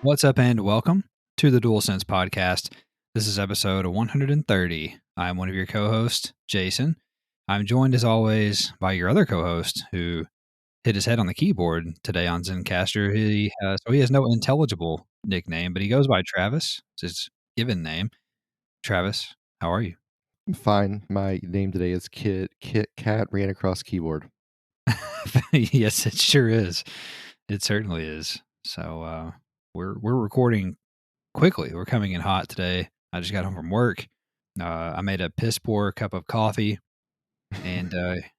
What's up, and welcome to the DualSense podcast. This is episode 130. I'm one of your co-hosts, Jason. I'm joined, as always, by your other co-host, who hit his head on the keyboard today on Zencaster. He has no intelligible nickname, but he goes by Travis. It's his given name. Travis, how are you? I'm fine. My name today is Cat ran across keyboard. Yes, it sure is. It certainly is. So we're recording quickly. We're coming in hot today. I just got home from work. I made a piss poor cup of coffee, and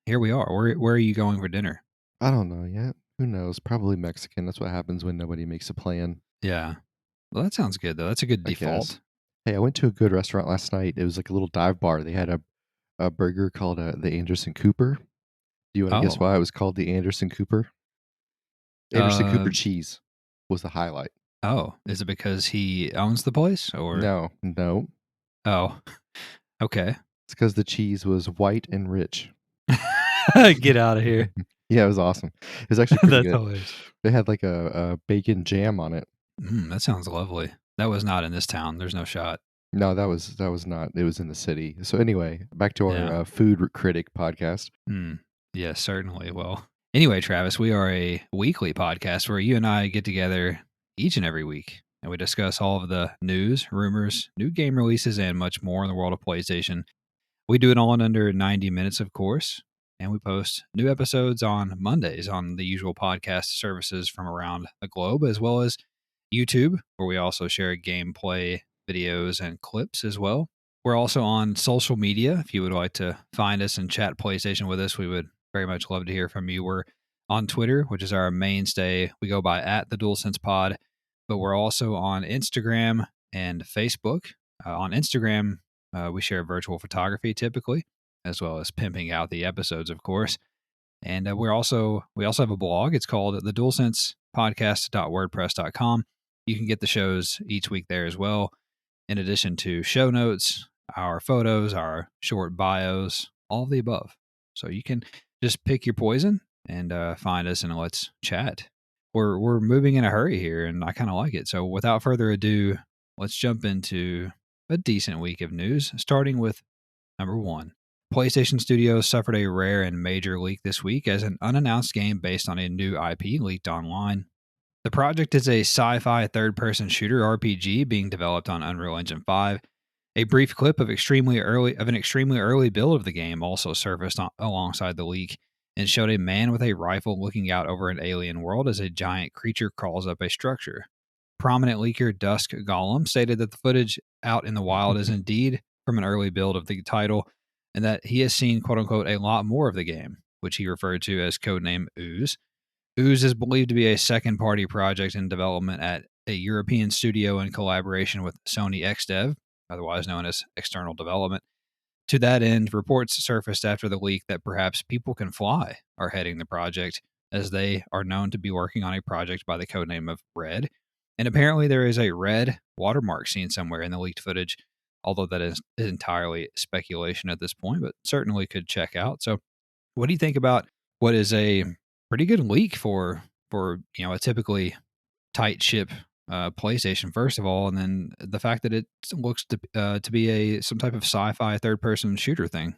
here we are. Where are you going for dinner? I don't know yet. Who knows? Probably Mexican. That's what happens when nobody makes a plan, Yeah. Well, that sounds good though. That's a good I guess. default. Hey, I went to a good restaurant last night. It was like a little dive bar. They had a burger called the Anderson Cooper. Do you want to guess Oh, why it was called the Anderson Cooper? Anderson Cooper uh, cheese was the highlight. is it because he owns the place, or? No. Oh, okay. It's because the cheese was white and rich. Get out of here. Yeah, it was awesome. It was actually pretty That's good. hilarious. They had like a bacon jam on it. That sounds lovely. That was not in this town. There's no shot. No, that was not. It was in the city. So anyway, back to our Yeah. food critic podcast. Yes, certainly. Well, anyway, Travis, we are a weekly podcast where you and I get together each and every week and we discuss all of the news, rumors, new game releases, and much more in the world of PlayStation. We do it all in under 90 minutes, of course, and we post new episodes on Mondays on the usual podcast services from around the globe, as well as YouTube, where we also share gameplay videos and clips as well. We're also on social media. If you would like to find us and chat PlayStation with us, we would very much love to hear from you. We're on Twitter, which is our mainstay. We go by at the DualSense Pod, but we're also on Instagram and Facebook. On Instagram, we share virtual photography typically, as well as pimping out the episodes, of course. And we also have a blog. It's called the DualSense Podcast.wordpress.com. You can get the shows each week there as well, in addition to show notes, our photos, our short bios, all of the above. So you can just pick your poison and find us and let's chat. We're moving in a hurry here, and I kind of like it. So without further ado, let's jump into a decent week of news, starting with number one. PlayStation Studios suffered a rare and major leak this week as an unannounced game based on a new IP leaked online. The project is a sci-fi third-person shooter RPG being developed on Unreal Engine 5. A brief clip of an extremely early build of the game also surfaced alongside the leak and showed a man with a rifle looking out over an alien world as a giant creature crawls up a structure. Prominent leaker Dusk Golem stated that the footage out in the wild is indeed from an early build of the title, and that he has seen quote-unquote a lot more of the game, which he referred to as codename Ooze. Ooze is believed to be a second-party project in development at a European studio in collaboration with Sony XDev, otherwise known as External Development. To that end, reports surfaced after the leak that perhaps People Can Fly are heading the project, as they are known to be working on a project by the codename of Red. And apparently there is a red watermark seen somewhere in the leaked footage, although that is entirely speculation at this point, but certainly could check out. So what do you think about what is a pretty good leak for a typically tight ship PlayStation, first of all, and then the fact that it looks to be some type of sci-fi third-person shooter thing?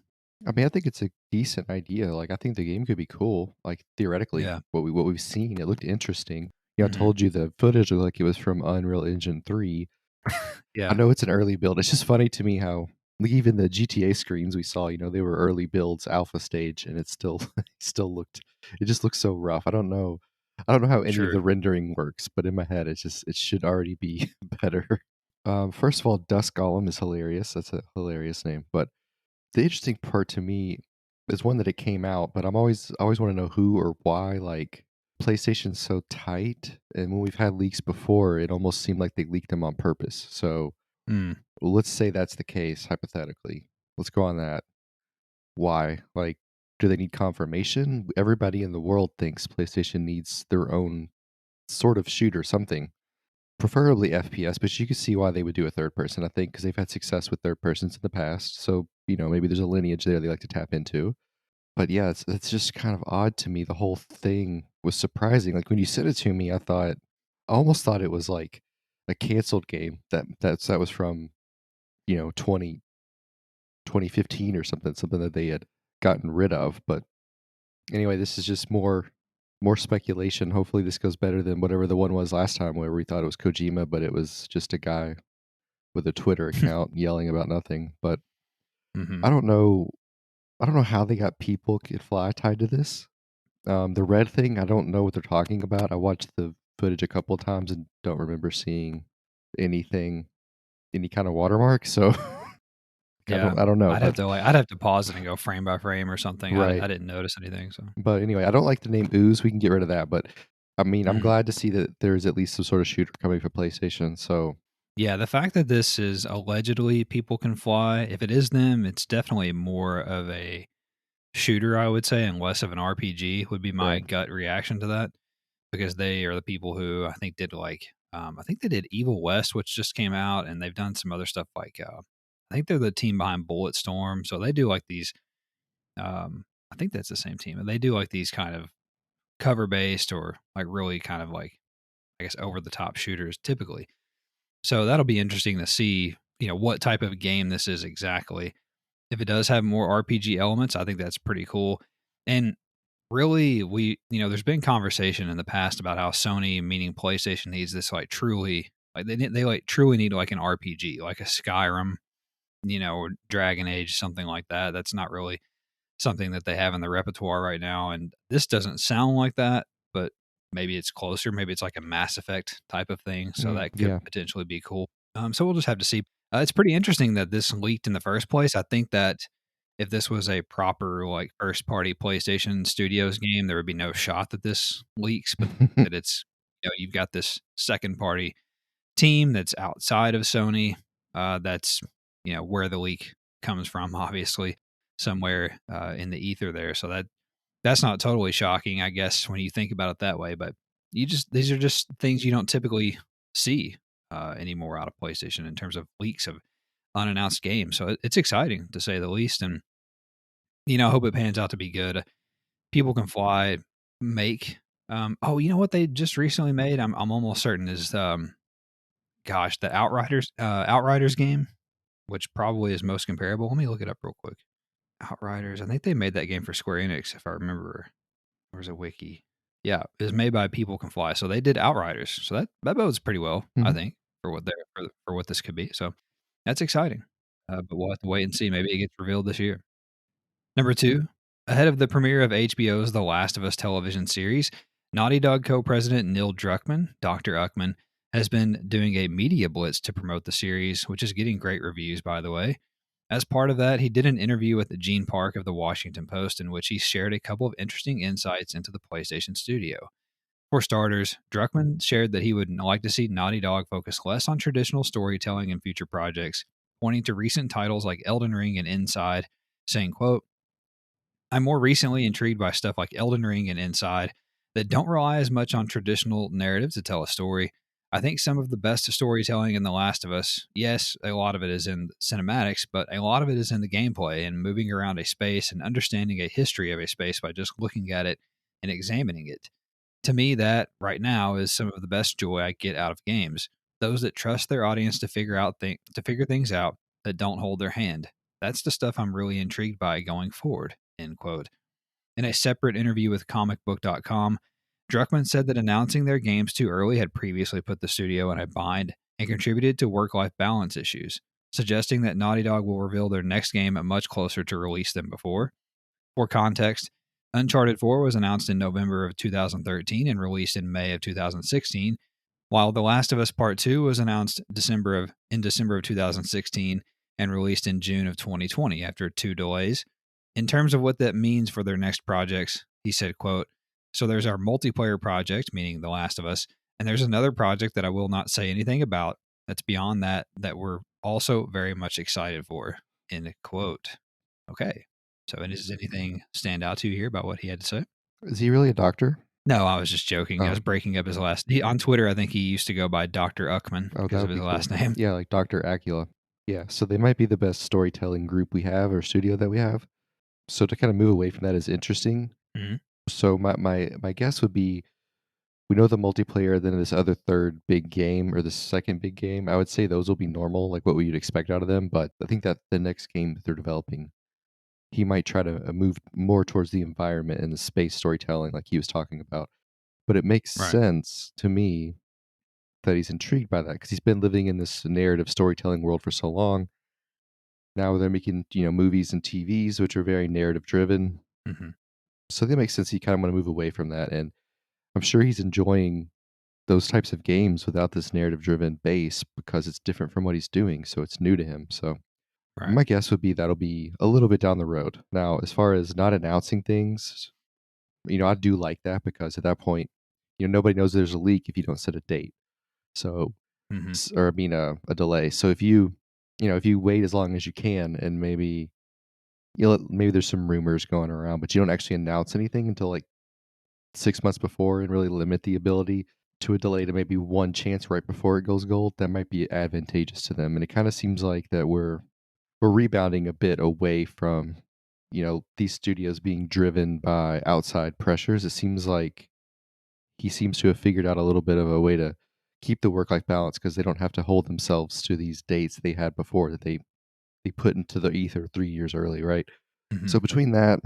I mean, I think it's a decent idea. Like, I think the game could be cool. Like, theoretically, Yeah. what we've seen, it looked interesting. You know, I Hmm. told you the footage looked like it was from Unreal Engine 3. I Yeah. know it's an early build. It's just funny to me how, like, even the GTA screens we saw, they were early builds, alpha stage, and it still it just looks so rough. I don't know how any of Sure. the rendering works, but in my head, it should already be better. First of all, Dusk Golem is hilarious. That's a hilarious name. But the interesting part to me is one that it came out, but I always want to know who or why. Like, PlayStation's so tight, and when we've had leaks before, it almost seemed like they leaked them on purpose. So Hmm. let's say that's the case, hypothetically. Let's go on that. Why? Like, do they need confirmation? Everybody in the world thinks PlayStation needs their own sort of shooter, something. Preferably FPS, but you can see why they would do a third person, I think, because they've had success with third persons in the past. So, maybe there's a lineage there they like to tap into. But yeah, it's just kind of odd to me. The whole thing was surprising. Like, when you said it to me, I almost thought it was like a canceled game that was from 2015 or something that they had gotten rid of. But anyway, this is just more speculation. Hopefully, this goes better than whatever the one was last time, where we thought it was Kojima, but it was just a guy with a Twitter account yelling about nothing. But Hmm. I don't know. I don't know how they got People Can Fly tied to this. The red thing, I don't know what they're talking about. I watched the footage a couple of times and don't remember seeing anything, any kind of watermark. So Yeah, I don't know, I'd have but to I'd have to pause it and go frame by frame or something. right. I didn't notice anything. So, But anyway, I don't like the name Ooze. We can get rid of that. But I mean, I'm mhm. glad to see that there's at least some sort of shooter coming for PlayStation. So Yeah, the fact that this is allegedly People Can Fly, if it is them, it's definitely more of a shooter, I would say, and less of an RPG would be my right. gut reaction to that, because they are the people who I think did I think they did Evil West, which just came out, and they've done some other stuff I think they're the team behind Bulletstorm, so they do like these. I think that's the same team, and they do like these kind of cover based or like really kind of like I guess over the top shooters typically. So that'll be interesting to see, what type of game this is exactly. If it does have more RPG elements, I think that's pretty cool. And really, there's been conversation in the past about how Sony, meaning PlayStation, needs this like truly, like they like truly need like an RPG, like a Skyrim, or Dragon Age, something like that. That's not really something that they have in the repertoire right now. And this doesn't sound like that, but maybe it's closer. Maybe it's like a Mass Effect type of thing. So that could Yeah. potentially be cool. So we'll just have to see. It's pretty interesting that this leaked in the first place. I think that if this was a proper like first party PlayStation Studios game, there would be no shot that this leaks. But that it's you've got this second party team that's outside of Sony. That's where the leak comes from, obviously somewhere in the ether there. So that's not totally shocking, I guess, when you think about it that way. But these are just things you don't typically see anymore out of PlayStation in terms of leaks of unannounced games. So it's exciting to say the least, and I hope it pans out to be good. People Can Fly make. Oh, you know what they just recently made? I'm almost certain is gosh, the Outriders game, which probably is most comparable. Let me look it up real quick. Outriders. I think they made that game for Square Enix, if I remember. Where's a wiki? Yeah, it was made by People Can Fly. So they did Outriders. So that bodes pretty well, I Mhm. think, for what for what this could be. So that's exciting. But we'll have to wait and see. Maybe it gets revealed this year. Number two, ahead of the premiere of HBO's The Last of Us television series, Naughty Dog co-president Neil Druckmann, Dr. Uckman, has been doing a media blitz to promote the series, which is getting great reviews, by the way. As part of that, he did an interview with Gene Park of the Washington Post in which he shared a couple of interesting insights into the PlayStation studio. For starters, Druckmann shared that he would like to see Naughty Dog focus less on traditional storytelling in future projects, pointing to recent titles like Elden Ring and Inside, saying, quote, I'm more recently intrigued by stuff like Elden Ring and Inside that don't rely as much on traditional narrative to tell a story. I think some of the best storytelling in The Last of Us, yes, a lot of it is in cinematics, but a lot of it is in the gameplay and moving around a space and understanding a history of a space by just looking at it and examining it. To me, that right now is some of the best joy I get out of games. Those that trust their audience to figure things out that don't hold their hand. That's the stuff I'm really intrigued by going forward. End quote. In a separate interview with comicbook.com, Druckmann said that announcing their games too early had previously put the studio in a bind and contributed to work life balance issues, suggesting that Naughty Dog will reveal their next game much closer to release than before. For context, Uncharted 4 was announced in November of 2013 and released in May of 2016, while The Last of Us Part 2 was announced in December of 2016 and released in June of 2020 after two delays. In terms of what that means for their next projects, he said, quote, so there's our multiplayer project, meaning The Last of Us, and there's another project that I will not say anything about that's beyond that we're also very much excited for, end quote. Okay. So, and does anything stand out to you here about what he had to say? Is he really a doctor? No, I was just joking. I Oh, was breaking up his on Twitter. I think he used to go by Dr. Uckman oh, that because of would his be cool. last name. Yeah, like Dr. Acula. Yeah, so they might be the best storytelling group we have or studio that we have. So to kind of move away from that is interesting. Mhm. So my guess would be we know the multiplayer, then this other third big game or the second big game. I would say those will be normal, like what we'd expect out of them. But I think that the next game that they're developing, he might try to move more towards the environment and the space storytelling, like he was talking about. But it makes Right. sense to me that he's intrigued by that because he's been living in this narrative storytelling world for so long. Now they're making movies and TVs, which are very narrative driven. Hmm. So that makes sense. He kind of want to move away from that, and I'm sure he's enjoying those types of games without this narrative driven base because it's different from what he's doing. So it's new to him. So Right. my guess would be that'll be a little bit down the road. Now, as far as not announcing things, I do like that because at that point, nobody knows there's a leak if you don't set a date. So, Hmm. or I mean, a delay. So if you wait as long as you can, and maybe maybe there's some rumors going around, but you don't actually announce anything until like 6 months before, and really limit the ability to a delay to maybe one chance right before it goes gold, that might be advantageous to them. And it kind of seems like that we're rebounding a bit away from these studios being driven by outside pressures. It seems like he seems to have figured out a little bit of a way to keep the work life balance because they don't have to hold themselves to these dates they had before that they put into the ether 3 years early, right? Hmm. So between that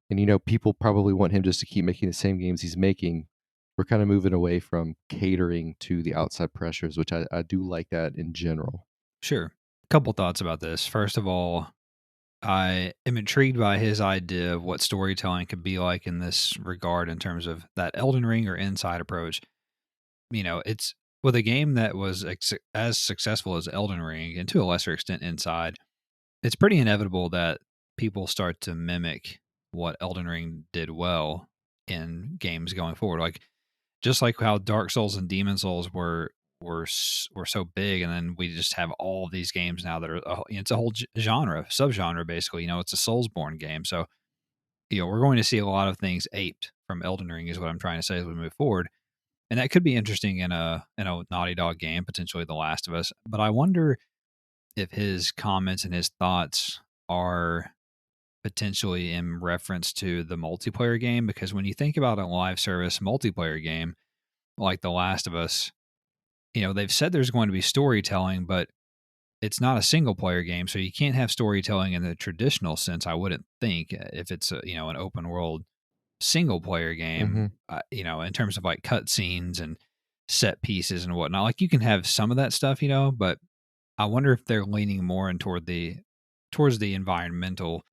and people probably want him just to keep making the same games he's making, we're kind of moving away from catering to the outside pressures, which I do like that in general. Sure. Couple thoughts about this. First of all, I am intrigued by his idea of what storytelling could be like in this regard in terms of that Elden Ring or Inside approach. It's with a game that was as successful as Elden Ring and to a lesser extent Inside, it's pretty inevitable that people start to mimic what Elden Ring did well in games going forward. Like just like how Dark Souls and Demon Souls were so big, and then we just have all of these games now that are it's a whole genre, subgenre basically. It's a Soulsborne game, so we're going to see a lot of things aped from Elden Ring, is what I'm trying to say as we move forward, and that could be interesting in a Naughty Dog game, potentially The Last of Us. But I wonder if his comments and his thoughts are potentially in reference to the multiplayer game, because when you think about a live service multiplayer game like The Last of Us, they've said there's going to be storytelling, but it's not a single player game, so you can't have storytelling in the traditional sense. I wouldn't think if it's an open world single player game, Hmm. in terms of like cutscenes and set pieces and whatnot. Like you can have some of that stuff, but I wonder if they're leaning more in towards the environmental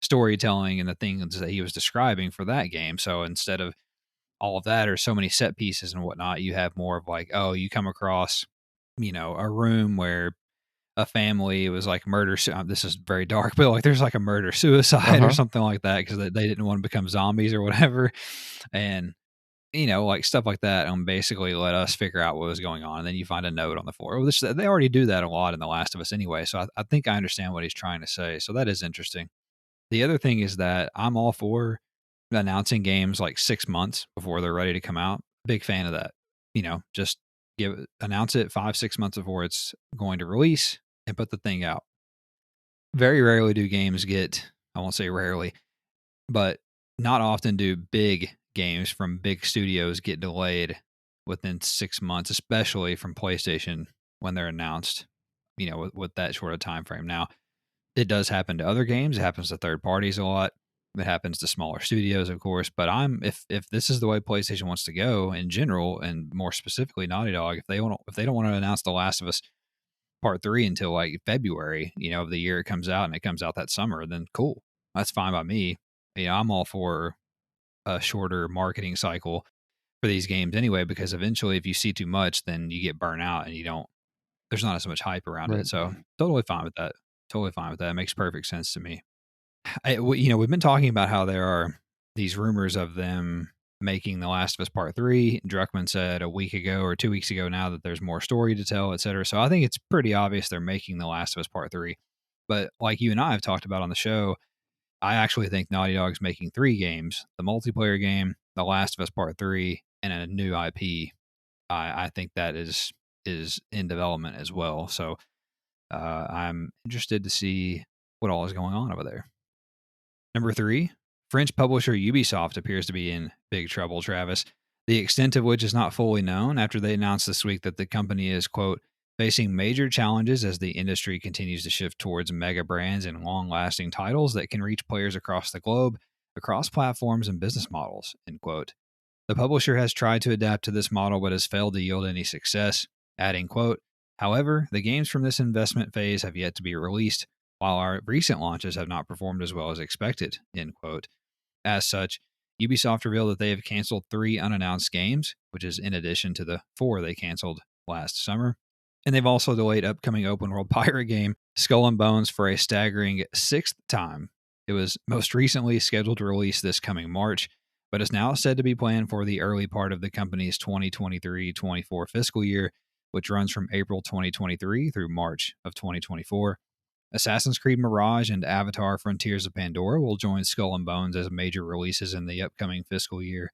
storytelling and the things that he was describing for that game. So instead of all of that or so many set pieces and whatnot, you have more of like, oh, you come across, a room where a family was like this is very dark, but like there's like a murder suicide or Uh-huh. something like that because they didn't want to become zombies or whatever. And, like stuff like that, and basically let us figure out what was going on. And then you find a note on the floor. Well, they already do that a lot in The Last of Us anyway. So I think I understand what he's trying to say. So that is interesting. The other thing is that I'm all for announcing games like 6 months before they're ready to come out. Big fan of that. Just announce it 5, 6 months before it's going to release and put the thing out. Very rarely do games get, I won't say rarely, but not often do big games from big studios get delayed within 6 months, especially from PlayStation when they're announced, with that short of time frame. Now, it does happen to other games. It happens to third parties a lot. It happens to smaller studios, of course. But if this is the way PlayStation wants to go in general, and more specifically Naughty Dog, if they don't want to announce The Last of Us Part 3 until like February, of the year it comes out, and it comes out that summer, then cool, that's fine by me. I'm all for a shorter marketing cycle for these games anyway, because eventually, if you see too much, then you get burnt out, and you don't. There's not as much hype around it. Right. So totally fine with that. Totally fine with that. It makes perfect sense to me. We've been talking about how there are these rumors of them making The Last of Us Part 3. Druckmann said a week ago or 2 weeks ago now that there's more story to tell, et cetera. So I think it's pretty obvious they're making The Last of Us Part 3. But like you and I have talked about on the show, I actually think Naughty Dog's making 3 games: the multiplayer game, The Last of Us Part 3, and a new IP. I think that is in development as well. So I'm interested to see what all is going on over there. Number 3, French publisher Ubisoft appears to be in big trouble, Travis. the extent of which is not fully known after they announced this week that the company is, quote, facing major challenges as the industry continues to shift towards mega brands and long lasting titles that can reach players across the globe, across platforms and business models, end quote. The publisher has tried to adapt to this model but has failed to yield any success, adding, quote, however, the games from this investment phase have yet to be released, while our recent launches have not performed as well as expected, end quote. As such, Ubisoft revealed that they have canceled 3 unannounced games, which is in addition to the 4 they canceled last summer. And they've also delayed upcoming open world pirate game Skull and Bones for a staggering 6th time. It was most recently scheduled to release this coming March, but is now said to be planned for the early part of the company's 2023-24 fiscal year, which runs from April 2023 through March of 2024. Assassin's Creed Mirage and Avatar Frontiers of Pandora will join Skull and Bones as major releases in the upcoming fiscal year.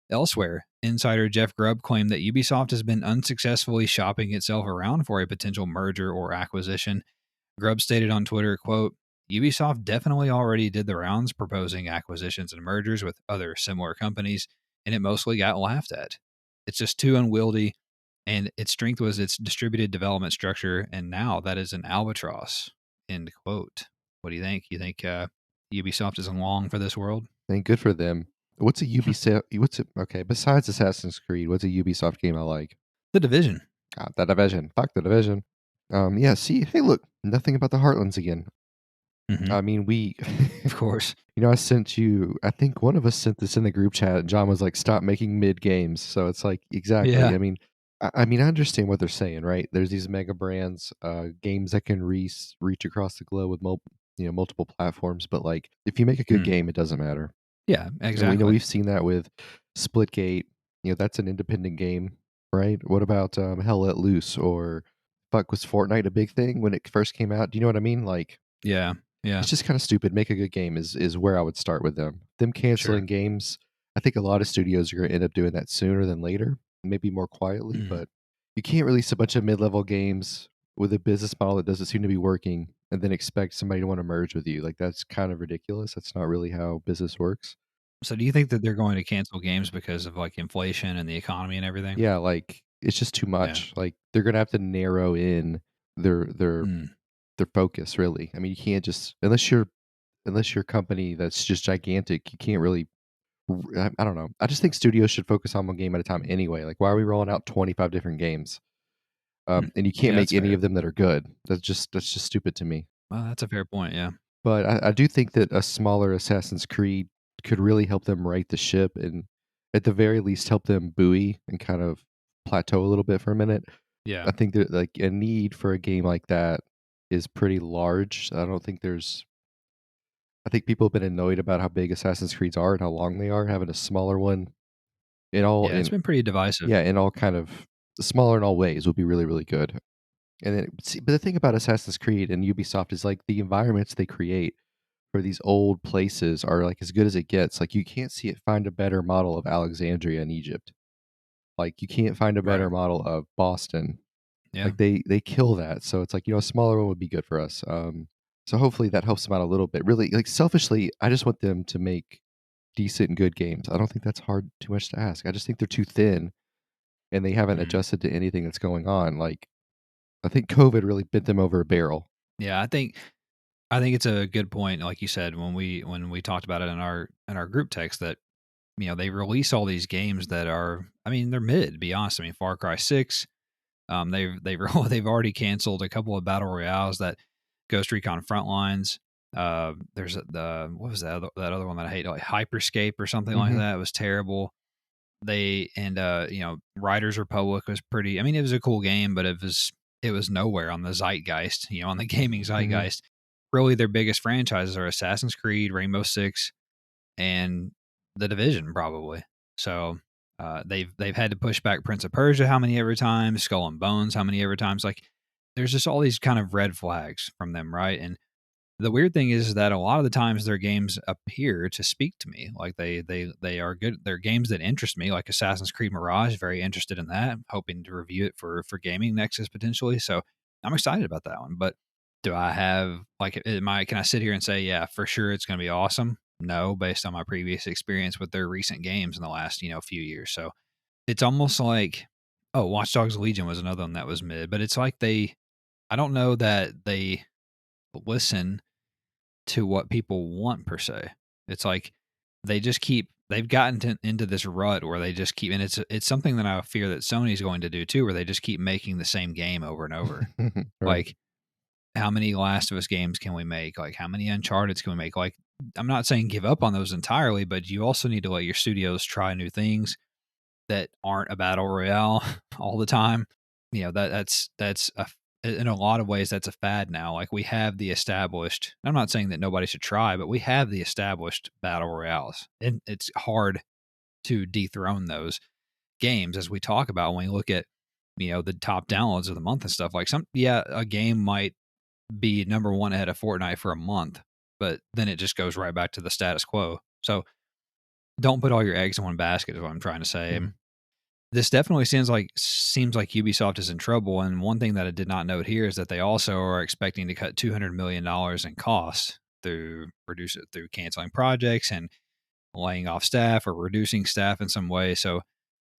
Elsewhere, insider Jeff Grubb claimed that Ubisoft has been unsuccessfully shopping itself around for a potential merger or acquisition. Grubb stated on Twitter, quote, Ubisoft definitely already did the rounds proposing acquisitions and mergers with other similar companies, and it mostly got laughed at. It's just too unwieldy, and its strength was its distributed development structure, and now that is an albatross, end quote. What do you think? You think Ubisoft is along for this world? And good for them. What's a Ubisoft? What's it? Okay, besides Assassin's Creed, what's a Ubisoft game I like? The Division. God, the Division. Fuck the Division. Yeah. See, hey, look, nothing about the Heartlands again. Mm-hmm. I mean, we, Of course. I sent you. I think one of us sent this in the group chat. And John was like, "Stop making mid games." So it's like exactly. Yeah. I mean, I mean, I understand what they're saying, right? There's these mega brands, games that can reach across the globe with multiple platforms. But like, if you make a good Mm. game, it doesn't matter. Yeah, And we know exactly. we've seen that with Splitgate. That's an independent game, right? What about Hell Let Loose or fuck, was Fortnite a big thing when it first came out? Do you know what I mean? Like, Yeah. Yeah. it's just kind of stupid. Make a good game is where I would start with them. Them Sure. canceling games. I think a lot of studios are going to end up doing that sooner than later, maybe more quietly. Mm. But you can't release a bunch of mid-level games with a business model that doesn't seem to be working, and then expect somebody to want to merge with you. Like that's kind of ridiculous. That's not really how business works. So do you think that they're going to cancel games because of like inflation and the economy and everything? Yeah, like it's just too Yeah. much. Like they're gonna have to narrow in their their Mm. their focus. Really, I mean, you can't just unless you're a company that's just gigantic, you can't really. I don't know. I just think studios should focus on one game at a time anyway. Like, why are we rolling out 25 different games? Mm. And you can't Yeah, make that's any fair. of them that are good. That's just stupid to me. Well, that's a fair point. Yeah. But I do think that a smaller Assassin's Creed could really help them right the ship and, at the very least, help them buoy and kind of plateau a little bit for a minute. Yeah. I think that like a need for a game like that is pretty large. I don't think there's. I think people have been annoyed about how big Assassin's Creeds are and how long they are. Having a smaller one in all Yeah. It's in been pretty divisive. yeah in all kind of smaller in all ways would be really really good. And then, see, but the thing about Assassin's Creed and Ubisoft is like the environments they create for these old places are like as good as it gets. Like you can't see it find a better model of Alexandria in Egypt. Like you can't find a Right. better model of Boston. Yeah. Like they kill that. So it's like, a smaller one would be good for us. So hopefully that helps them out a little bit. Really, like selfishly, I just want them to make decent and good games. I don't think that's hard too much to ask. I just think they're too thin and they haven't Mm. adjusted to anything that's going on. Like I think COVID really bent them over a barrel. Yeah. I think it's a good point. Like you said, when we talked about it in our group text that, they release all these games that are, I mean, they're mid, to be honest. I mean, Far Cry 6, they've they've already canceled a couple of battle royales, that Ghost Recon Frontlines. There's the what was that other one that I hate, like Hyperscape or something like Hmm. that. It was terrible. They and Riders Republic was pretty. I mean, it was a cool game, but it was nowhere on the zeitgeist. On the gaming Hmm. zeitgeist. Really, their biggest franchises are Assassin's Creed, Rainbow Six, and The Division, probably. So they've had to push back Prince of Persia how many ever times, Skull and Bones how many ever times. Like, there's just all these kind of red flags from them, right? And the weird thing is that a lot of the times their games appear to speak to me. Like they are good. They're games that interest me, like Assassin's Creed Mirage. Very interested in that. Hoping to review it for gaming Nexus potentially. So I'm excited about that one. But do I have like can I sit here and say, yeah, for sure it's going to be awesome? No, based on my previous experience with their recent games in the last few years. So it's almost like, oh, Watch Dogs Legion was another one that was mid, but it's like I don't know that they listen to what people want per se. It's like they've gotten into this rut where they just keep, and it's something that I fear that Sony's going to do too, where they just keep making the same game over and over. Right. Like, how many Last of Us games can we make? Like, how many Uncharted can we make? Like, I'm not saying give up on those entirely, but you also need to let your studios try new things that aren't a battle royale all the time. That's in a lot of ways that's a fad now. Like, we have the established. I'm not saying that nobody should try, but we have the established battle royales, and it's hard to dethrone those games as we talk about when we look at the top downloads of the month and stuff. Like, a game might be number one ahead of Fortnite for a month, but then it just goes right back to the status quo. So don't put all your eggs in one basket is what I'm trying to say. Mhm. This definitely seems like Ubisoft is in trouble. And one thing that I did not note here is that they also are expecting to cut $200 million in costs through canceling projects and laying off staff or reducing staff in some way. So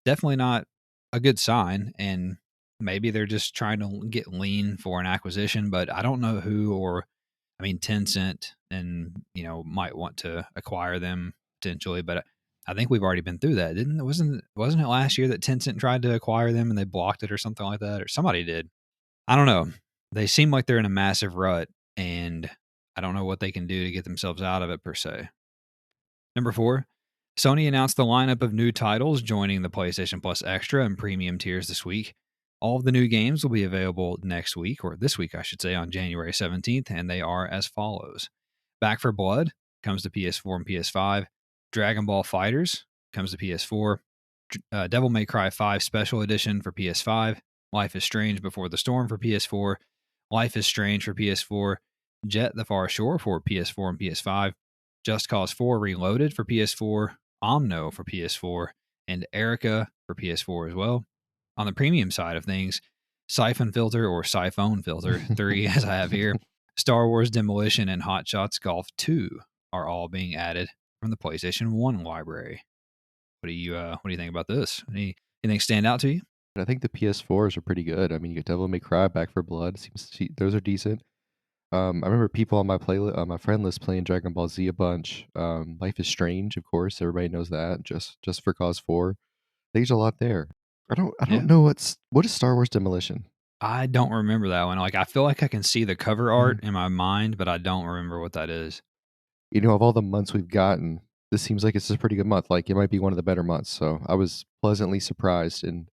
definitely not a good sign. And maybe they're just trying to get lean for an acquisition, but I don't know who, or I mean, Tencent and, might want to acquire them potentially, but I think we've already been through that. Wasn't it last year that Tencent tried to acquire them and they blocked it or something like that, or somebody did? I don't know. They seem like they're in a massive rut, and I don't know what they can do to get themselves out of it per se. Number 4, Sony announced the lineup of new titles joining the PlayStation Plus Extra and Premium tiers this week. All of the new games will be available next week, or this week, I should say, on January 17th, and they are as follows. Back for Blood comes to PS4 and PS5. Dragon Ball Fighters comes to PS4. Devil May Cry 5 Special Edition for PS5. Life is Strange Before the Storm for PS4. Life is Strange for PS4. Jet the Far Shore for PS4 and PS5. Just Cause 4 Reloaded for PS4, Omno for PS4, and Erica for PS4 as well. On the premium side of things, Siphon Filter or Siphone Filter 3, as I have here, Star Wars Demolition, and Hot Shots Golf 2 are all being added from the PlayStation 1 library. What do you think about this? Anything stand out to you? I think the PS4s are pretty good. I mean, you get Devil May Cry, Back for Blood. Those are decent. I remember people on my friend list playing Dragon Ball Z a bunch. Life is Strange, of course, everybody knows that. Just for Cause 4. There's a lot there. I don't Yeah. know what is Star Wars Demolition? I don't remember that one. Like, I feel like I can see the cover art Mhm. in my mind, but I don't remember what that is. Of all the months we've gotten, this seems like it's a pretty good month. Like, it might be one of the better months. So I was pleasantly surprised, and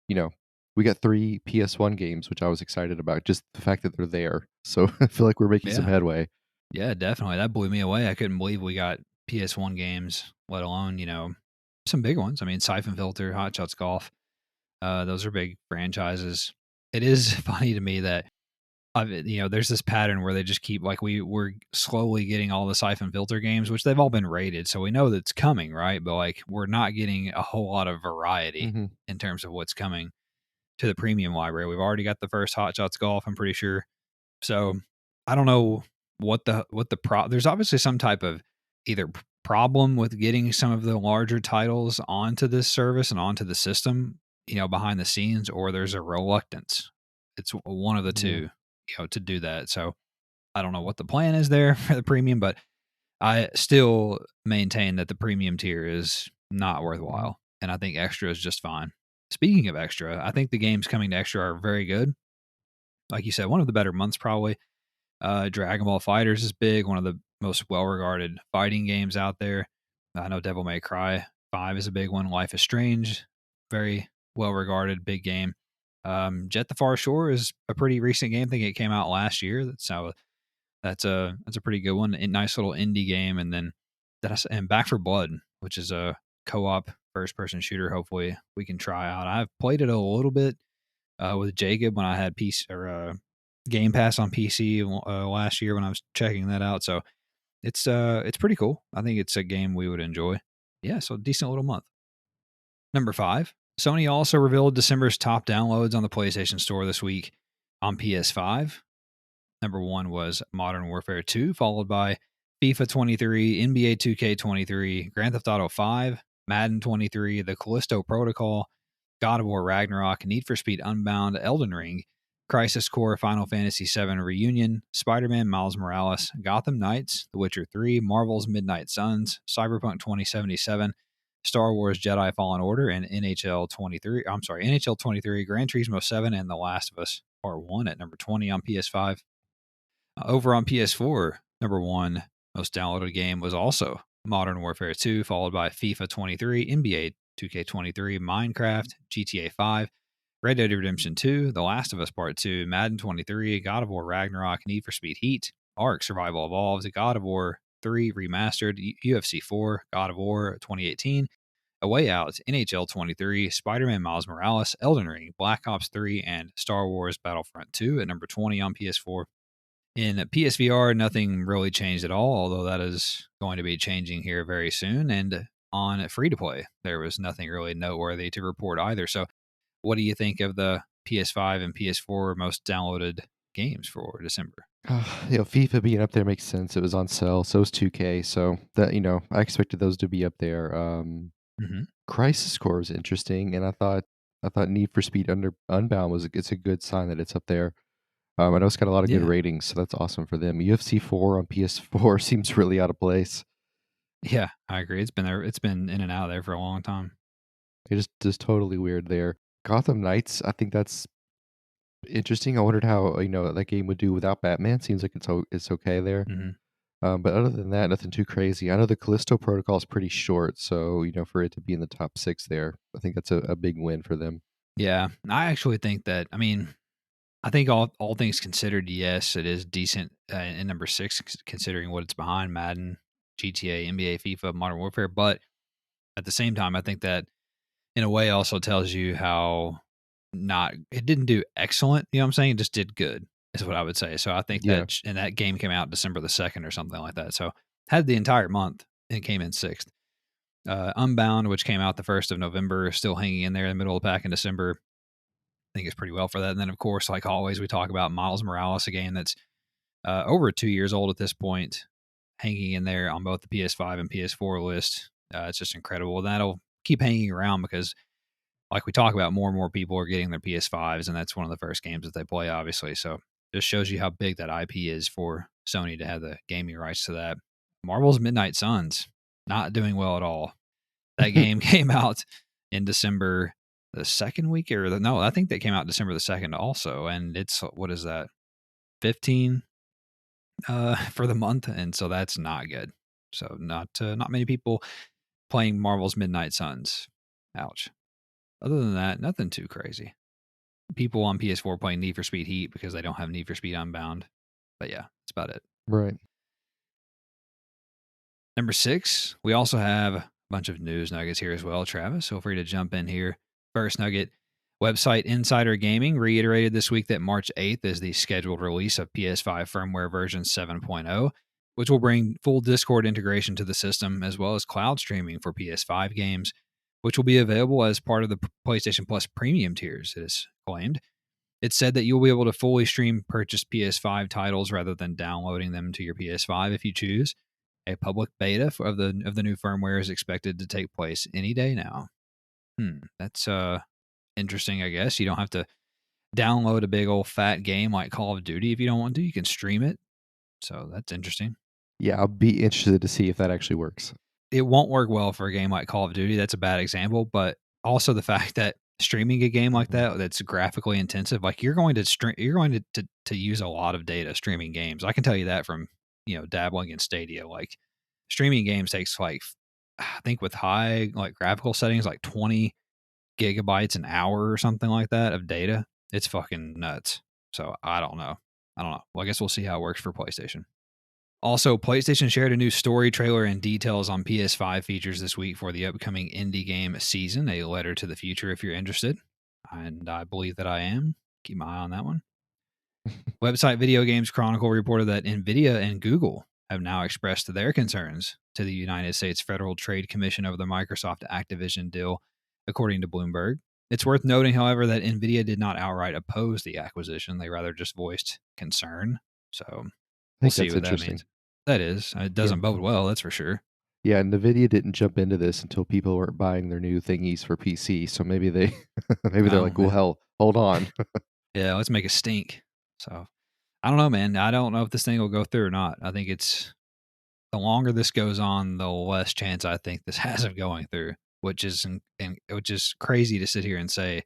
you know, we got 3 PS1 games, which I was excited about. Just the fact that they're there. So I feel like we're making some Yeah. headway. Yeah, definitely. That blew me away. I couldn't believe we got PS1 games, let alone, some big ones. I mean, Siphon Filter, Hot Shots Golf. Those are big franchises. It is funny to me that there's this pattern where they just keep, like, we're slowly getting all the Siphon Filter games, which they've all been rated, so we know that's coming, right? But like, we're not getting a whole lot of variety Mhm. in terms of what's coming to the premium library. We've already got the first Hot Shots Golf, I'm pretty sure. So I don't know there's obviously some type of either problem with getting some of the larger titles onto this service and onto the system, behind the scenes, or there's a reluctance. It's one of the Yeah. two, to do that. So I don't know what the plan is there for the premium, but I still maintain that the premium tier is not Mhm. worthwhile. And I think extra is just fine. Speaking of extra, I think the games coming to extra are very good. Like you said, one of the better months probably. Dragon Ball Fighters is big, one of the most well-regarded fighting games out there. I know Devil May Cry 5 is a big one. Life is Strange, very well-regarded, big game. Jet the Far Shore is a pretty recent game. I think it came out last year. That's a pretty good one. A nice little indie game. And then and Back for Blood, which is a co-op first-person shooter. Hopefully, we can try out. I've played it a little bit with Jacob when I had Game Pass on PC last year when I was checking that out. So it's pretty cool. I think it's a game we would enjoy. Yeah, so decent little month. Number 5, Sony also revealed December's top downloads on the PlayStation Store this week on PS5. Number 1 was Modern Warfare 2, followed by FIFA 23, NBA 2K 23, Grand Theft Auto 5, Madden 23, The Callisto Protocol, God of War Ragnarok, Need for Speed Unbound, Elden Ring, Crisis Core, Final Fantasy VII Reunion, Spider-Man Miles Morales, Gotham Knights, The Witcher 3, Marvel's Midnight Suns, Cyberpunk 2077, Star Wars Jedi Fallen Order, and NHL 23, Gran Turismo 7, and The Last of Us Part 1 at number 20 on PS5. Over on PS4, number 1 most downloaded game was also Modern Warfare 2, followed by FIFA 23, NBA 2K23, Minecraft, GTA 5, Red Dead Redemption 2, The Last of Us Part 2, Madden 23, God of War Ragnarok, Need for Speed Heat, Ark Survival Evolved, God of War 3 Remastered, UFC 4, God of War 2018, A Way Out, NHL 23, Spider-Man Miles Morales, Elden Ring, Black Ops 3, and Star Wars Battlefront 2 at number 20 on PS4. In PSVR, nothing really changed at all, although that is going to be changing here very soon. And on free to play, there was nothing really noteworthy to report either. So, what do you think of the PS5 and PS4 most downloaded games for December? FIFA being up there makes sense. It was on sale, so was 2K. So that I expected those to be up there. Mm-hmm. Crisis Core was interesting, and I thought Need for Speed Unbound it's a good sign that it's up there. I know it's got a lot of good Yeah. ratings, so that's awesome for them. UFC 4 on PS4 seems really out of place. Yeah, I agree. It's been there. It's been in and out of there for a long time. It just totally weird there. Gotham Knights, I think that's interesting. I wondered how that game would do without Batman. Seems like it's okay there. Mm-hmm. But other than that, nothing too crazy. I know the Callisto Protocol is pretty short, so for it to be in the top 6 there, I think that's a big win for them. Yeah, I actually think that. I mean, I think all things considered, yes, it is decent in number 6, considering what it's behind: Madden, GTA, NBA, FIFA, Modern Warfare. But at the same time, I think that in a way also tells you how not it didn't do excellent. You know what I'm saying? It just did good, is what I would say. So I think Yeah, that and that game came out December the 2nd or something like that. So had the entire month and came in 6th. Unbound, which came out the 1st of November, still hanging in there in the middle of the pack in December. I think it's pretty well for that. And then, of course, like always, we talk about Miles Morales, a game that's over 2 years old at this point, hanging in there on both the PS5 and PS4 list. It's just incredible. That'll keep hanging around because, like we talk about, more and more people are getting their PS5s, and that's one of the first games that they play, obviously. So just shows you how big that IP is for Sony to have the gaming rights to that. Marvel's Midnight Suns, not doing well at all. That game came out in December the second week, no, I think that came out December the 2nd also, and it's what is that, 15 for the month, and so that's not good. So not many people playing Marvel's Midnight Suns. Ouch. Other than that, nothing too crazy. People on PS4 playing Need for Speed Heat because they don't have Need for Speed Unbound. But yeah, that's about it. right. Number 6, we also have a bunch of news nuggets here as well, Travis. Feel free to jump in here. First nugget, website Insider Gaming reiterated this week that March 8th is the scheduled release of PS5 firmware version 7.0, which will bring full Discord integration to the system, as well as cloud streaming for PS5 games, which will be available as part of the PlayStation Plus premium tiers, it is claimed. It said that you'll be able to fully stream purchased PS5 titles rather than downloading them to your PS5 if you choose. A public beta of the new firmware is expected to take place any day now. That's interesting, I guess. You don't have to download a big old fat game like Call of Duty if you don't want to. You can stream it. So that's interesting. Yeah, I'll be interested to see if that actually works. It won't work well for a game like Call of Duty. That's a bad example, but also the fact that streaming a game like that that's graphically intensive, like you're going to use a lot of data streaming games. I can tell you that from, dabbling in Stadia. Like streaming games takes like, I think with high like graphical settings, like 20 gigabytes an hour or something like that of data. It's fucking nuts. So I don't know. Well, I guess we'll see how it works for PlayStation. Also, PlayStation shared a new story trailer and details on PS5 features this week for the upcoming indie game season, A Letter to the Future, if you're interested. And I believe that I am. Keep my eye on that one. Website Video Games Chronicle reported that NVIDIA and Google have now expressed their concerns to the United States Federal Trade Commission over the Microsoft Activision deal, according to Bloomberg. It's worth noting, however, that NVIDIA did not outright oppose the acquisition. They rather just voiced concern. So I we'll think see that's what that interesting. means. That is. It Yeah. doesn't bode well, that's for sure. Yeah, Nvidia didn't jump into this until people weren't buying their new thingies for PC. So maybe they, maybe they're Oh, like, well, hell, hold on. yeah, let's make it stink. So I don't know, man. I don't know if this thing will go through or not. I think it's the longer this goes on, the less chance I think this has of going through, which is which is crazy to sit here and say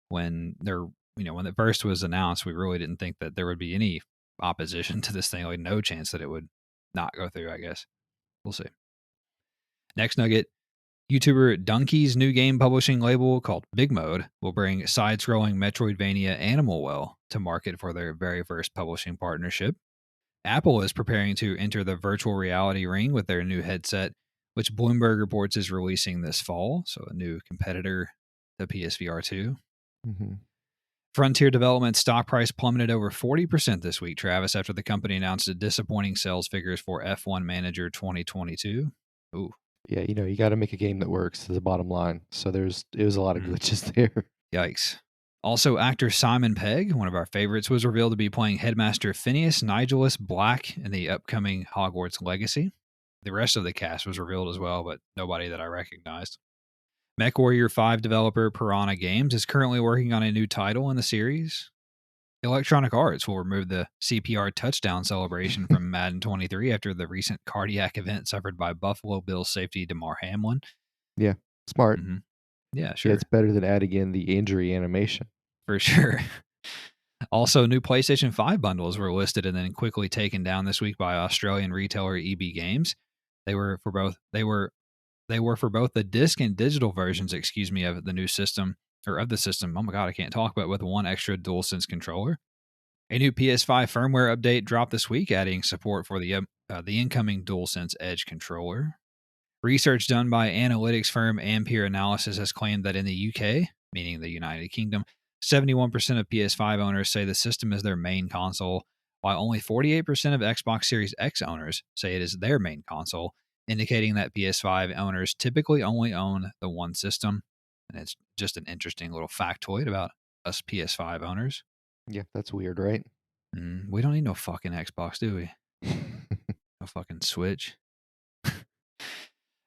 when when it first was announced, we really didn't think that there would be any opposition to this thing, like no chance that it would not go through. I guess we'll see. Next nugget. YouTuber Donkey's new game publishing label called Big Mode will bring side-scrolling Metroidvania Animal Well to market for their very first publishing partnership. Apple is preparing to enter the virtual reality ring with their new headset, which Bloomberg reports is releasing this fall, so a new competitor to PSVR 2. Hmm. Frontier Development's stock price plummeted over 40% this week, Travis, after the company announced disappointing sales figures for F1 Manager 2022. Ooh. Yeah, you got to make a game that works. To the bottom line. So it was a lot of Mm. glitches there. Yikes. Also, actor Simon Pegg, one of our favorites, was revealed to be playing Headmaster Phineas Nigellus Black in the upcoming Hogwarts Legacy. The rest of the cast was revealed as well, but nobody that I recognized. MechWarrior 5 developer Piranha Games is currently working on a new title in the series. Electronic Arts will remove the CPR touchdown celebration from Madden 23 after the recent cardiac event suffered by Buffalo Bills safety Damar Hamlin. Yeah, smart. Mm-hmm. Yeah, Yeah, sure. it's better than adding in the injury animation. For sure. Also, new PlayStation 5 bundles were listed and then quickly taken down this week by Australian retailer EB Games. They were for both the disc and digital versions, of the new system or of the system. Oh my god, I can't talk, but with one extra DualSense controller. A new PS5 firmware update dropped this week, adding support for the incoming DualSense Edge controller. Research done by analytics firm Ampere Analysis has claimed that in the UK, meaning the United Kingdom, 71% of PS5 owners say the system is their main console, while only 48% of Xbox Series X owners say it is their main console, indicating that PS5 owners typically only own the one system. And it's just an interesting little factoid about us PS5 owners. Yeah, that's weird, right? We don't need no fucking Xbox, do we? No fucking Switch.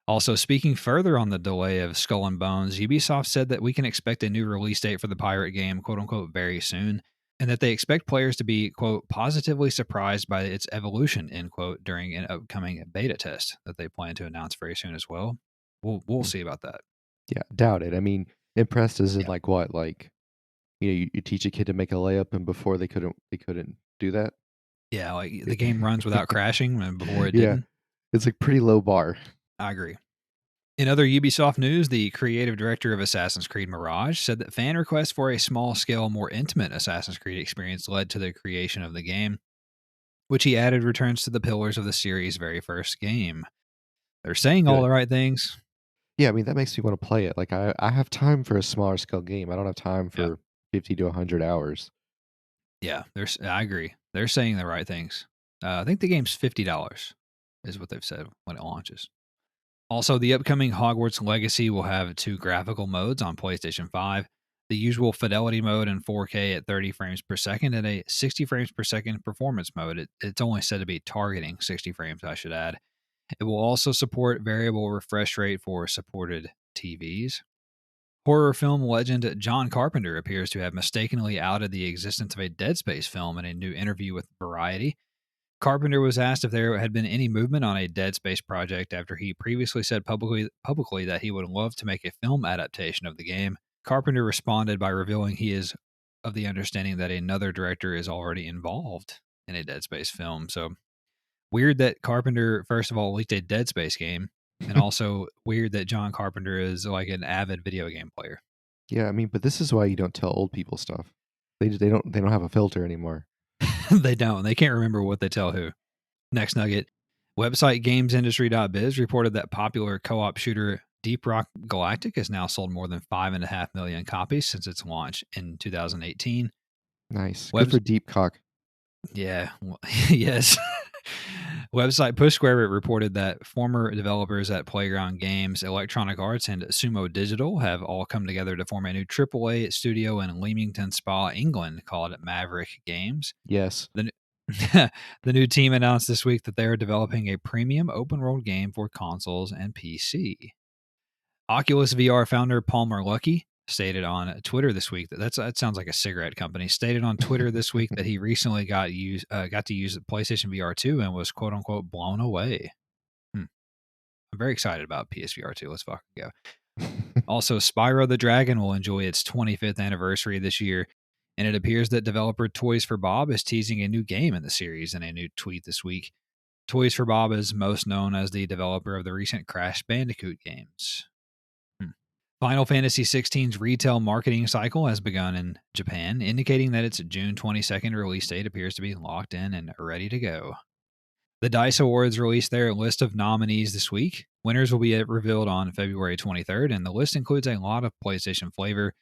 Also, speaking further on the delay of Skull and Bones, Ubisoft said that we can expect a new release date for the pirate game, quote unquote, very soon, and that they expect players to be, quote, positively surprised by its evolution, end quote, during an upcoming beta test that they plan to announce very soon as well. We'll see about that. Yeah, doubt it. I mean, impressed is in Yeah. like what? Like, you teach a kid to make a layup and before they couldn't do that? Yeah, like the game runs without crashing and before it Yeah, didn't. it's like pretty low bar. I agree. In other Ubisoft news, the creative director of Assassin's Creed Mirage said that fan requests for a small scale, more intimate Assassin's Creed experience led to the creation of the game, which he added returns to the pillars of the series' very first game. They're saying all Good. the right things. Yeah, I mean that makes me want to play it. Like I have time for a smaller scale game. I don't have time Yeah. for 50 to 100 hours. Yeah. I agree. They're saying the right things. I think the game's $50 is what they've said when it launches. Also, the upcoming Hogwarts Legacy will have two graphical modes on PlayStation 5, the usual fidelity mode in 4K at 30 frames per second and a 60 frames per second performance mode. It's only said to be targeting 60 frames, I should add. It will also support variable refresh rate for supported TVs. Horror film legend John Carpenter appears to have mistakenly outed the existence of a Dead Space film in a new interview with Variety. Carpenter was asked if there had been any movement on a Dead Space project after he previously said publicly that he would love to make a film adaptation of the game. Carpenter responded by revealing he is of the understanding that another director is already involved in a Dead Space film. So weird that Carpenter, first of all, leaked a Dead Space game, and also weird that John Carpenter is like an avid video game player. Yeah, I mean, but this is why you don't tell old people stuff. They don't have a filter anymore. They don't. They can't remember what they tell who. Next nugget. Website GamesIndustry.biz reported that popular co-op shooter Deep Rock Galactic has now sold more than 5.5 million copies since its launch in 2018. Nice. Good Webs for Deep Cock. Yeah, yes. Website PushSquare reported that former developers at Playground Games, Electronic Arts, and Sumo Digital have all come together to form a new AAA studio in Leamington Spa, England, called Maverick Games. Yes. The new team announced this week that they are developing a premium open world game for consoles and PC. Oculus VR founder Palmer Luckey stated on Twitter this week that sounds like a cigarette company. Stated on Twitter this week that he recently got to use the PlayStation VR 2 and was quote unquote blown away. I'm very excited about PSVR 2. Let's fucking go. Also, Spyro the Dragon will enjoy its 25th anniversary this year, and it appears that developer Toys for Bob is teasing a new game in the series in a new tweet this week. Toys for Bob is most known as the developer of the recent Crash Bandicoot games. Final Fantasy XVI's retail marketing cycle has begun in Japan, indicating that its June 22nd release date appears to be locked in and ready to go. The DICE Awards released their list of nominees this week. Winners will be revealed on February 23rd, and the list includes a lot of PlayStation flavor.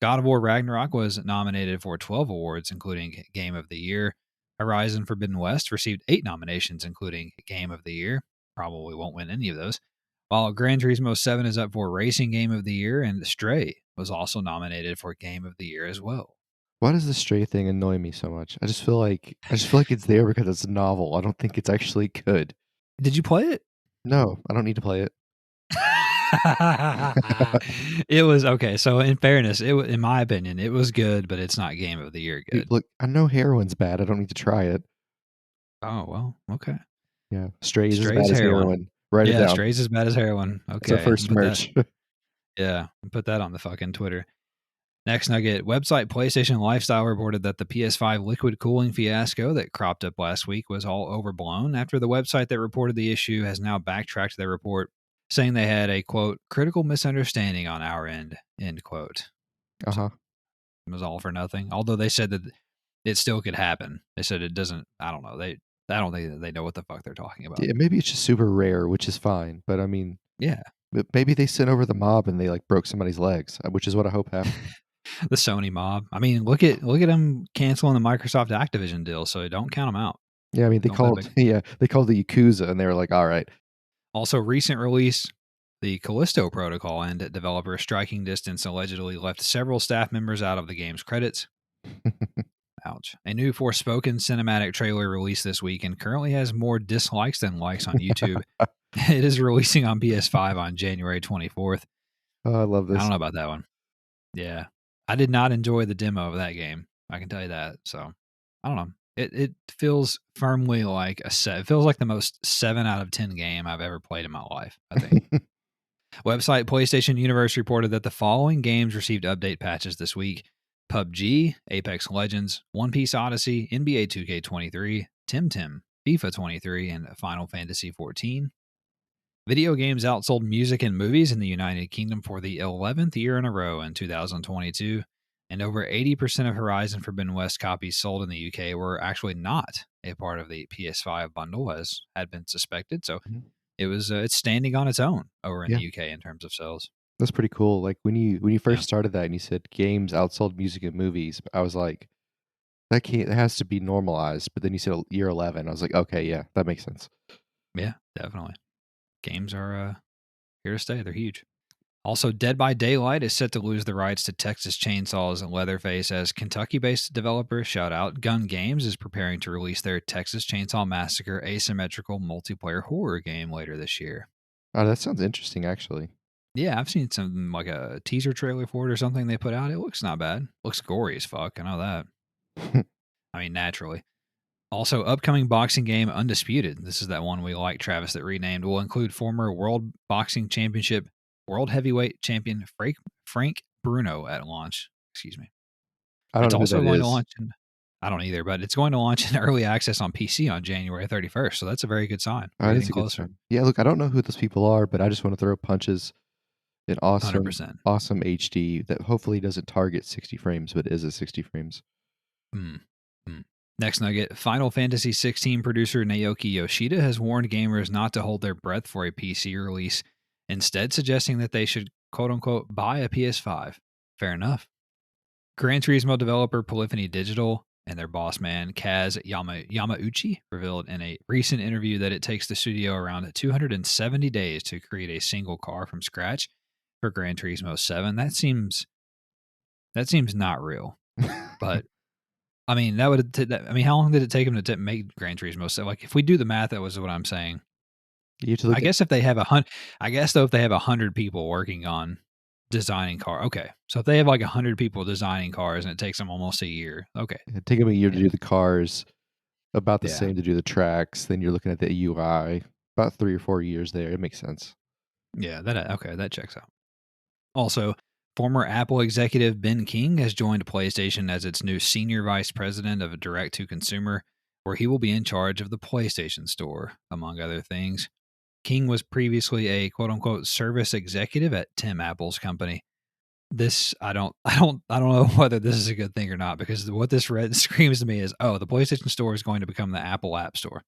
God of War Ragnarok was nominated for 12 awards, including Game of the Year. Horizon Forbidden West received 8 nominations, including Game of the Year. Probably won't win any of those. While Gran Turismo 7 is up for Racing Game of the Year, and Stray was also nominated for Game of the Year as well. Why does the Stray thing annoy me so much? I just feel like it's there because it's novel. I don't think it's actually good. Did you play it? No, I don't need to play it. It was okay. So, in fairness, in my opinion, it was good, but it's not Game of the Year good. Look, I know heroin's bad. I don't need to try it. Oh well, okay. Yeah, Stray's as Stray's bad as heroin. heroin. Write it Yeah, down. Stray's as bad as heroin. It's our Okay, first merch. Yeah, put that on the fucking Twitter. Next nugget, website PlayStation Lifestyle reported that the PS5 liquid cooling fiasco that cropped up last week was all overblown after the website that reported the issue has now backtracked their report, saying they had a, quote, critical misunderstanding on our end, end quote. Uh-huh. It was all for nothing. Although they said that it still could happen. They said it doesn't, I don't know. I don't think that they know what the fuck they're talking about. Yeah, maybe it's just super rare, which is fine. But I mean, Yeah. maybe they sent over the mob and they like broke somebody's legs, which is what I hope happened. The Sony mob. I mean, look at them canceling the Microsoft Activision deal, so don't count them out. Yeah, I mean they Don't called the Yakuza and they were like, all right. Also, recent release, the Callisto Protocol and developer Striking Distance allegedly left several staff members out of the game's credits. Ouch. A new Forspoken cinematic trailer released this week and currently has more dislikes than likes on YouTube. It is releasing on PS5 on January 24th. Oh, I love this. I don't know about that one. Yeah. I did not enjoy the demo of that game. I can tell you that. So, I don't know. It feels firmly like a set. It feels like the most 7 out of 10 game I've ever played in my life, I think. Website PlayStation Universe reported that the following games received update patches this week: PUBG, Apex Legends, One Piece Odyssey, NBA 2K23, Tim, FIFA 23, and Final Fantasy 14. Video games outsold music and movies in the United Kingdom for the 11th year in a row in 2022, and over 80% of Horizon Forbidden West copies sold in the UK were actually not a part of the PS5 bundle, as had been suspected. So it's standing on its own over in the UK in terms of sales. That's pretty cool. Like when you first started that and you said games outsold music and movies, I was like, that has to be normalized. But then you said year 11, I was like, okay, yeah, that makes sense. Yeah, definitely. Games are here to stay. They're huge. Also, Dead by Daylight is set to lose the rights to Texas Chainsaw's Leatherface as Kentucky-based developer Shout Out Gun Games is preparing to release their Texas Chainsaw Massacre asymmetrical multiplayer horror game later this year. Oh, that sounds interesting, actually. Yeah, I've seen some like a teaser trailer for it or something they put out. It looks not bad. Looks gory as fuck. I know that. I mean, naturally. Also, upcoming boxing game Undisputed. This is that one we like, Travis, that renamed. Will include former World Boxing Championship World Heavyweight Champion Frank Bruno at launch. Excuse me. I don't It's know also who that going is. to launch I don't either, but it's going to launch in early access on PC on January 31st. So that's a very good sign. We're getting closer. Yeah, look, I don't know who those people are, but I just want to throw punches in awesome 100%. HD that hopefully doesn't target 60 frames, but is at 60 frames. Next nugget, Final Fantasy XVI producer Naoki Yoshida has warned gamers not to hold their breath for a PC release, instead suggesting that they should quote-unquote buy a PS5. Fair enough. Gran Turismo developer Polyphony Digital and their boss man Kaz Yamauchi revealed in a recent interview that it takes the studio around 270 days to create a single car from scratch for Gran Turismo 7. That seems not real, but I mean, that would I mean, how long did it take them to make Gran Turismo? So, like, if we do the math, that was what I'm saying. You have to I look at guess if they have a hundred, I guess though, if they have 100 people working on designing car, okay. So if they have like 100 people designing cars and it takes them almost a year, okay, it take them a year to yeah, do the cars, about the yeah, same to do the tracks, then you're looking at the UI, about 3 or 4 years there, it makes sense. yeah. That okay, that checks out. Also, former Apple executive Ben King has joined PlayStation as its new senior vice president of direct to consumer, where he will be in charge of the PlayStation Store, among other things. King was previously a quote unquote service executive at Tim Apple's company. This I don't know whether this is a good thing or not because what this red screams to me is, oh, the PlayStation Store is going to become the Apple App Store,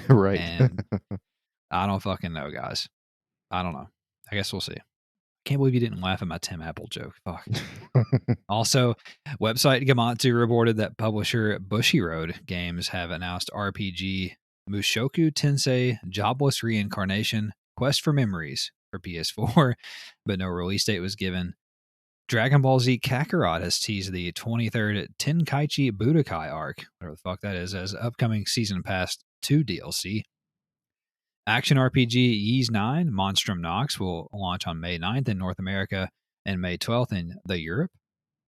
Right. and I don't fucking know, guys. I don't know. I guess we'll see. Can't believe you didn't laugh at my Tim Apple joke. Fuck. Also, website Gamatsu reported that publisher Bushiroad Games have announced RPG Mushoku Tensei Jobless Reincarnation Quest for Memories for PS4, but no release date was given. Dragon Ball Z Kakarot has teased the 23rd Tenkaichi Budokai arc, whatever the fuck that is, as upcoming Season Pass 2 DLC. Action RPG Ys 9 Monstrum Nox will launch on May 9th in North America and May 12th in the Europe.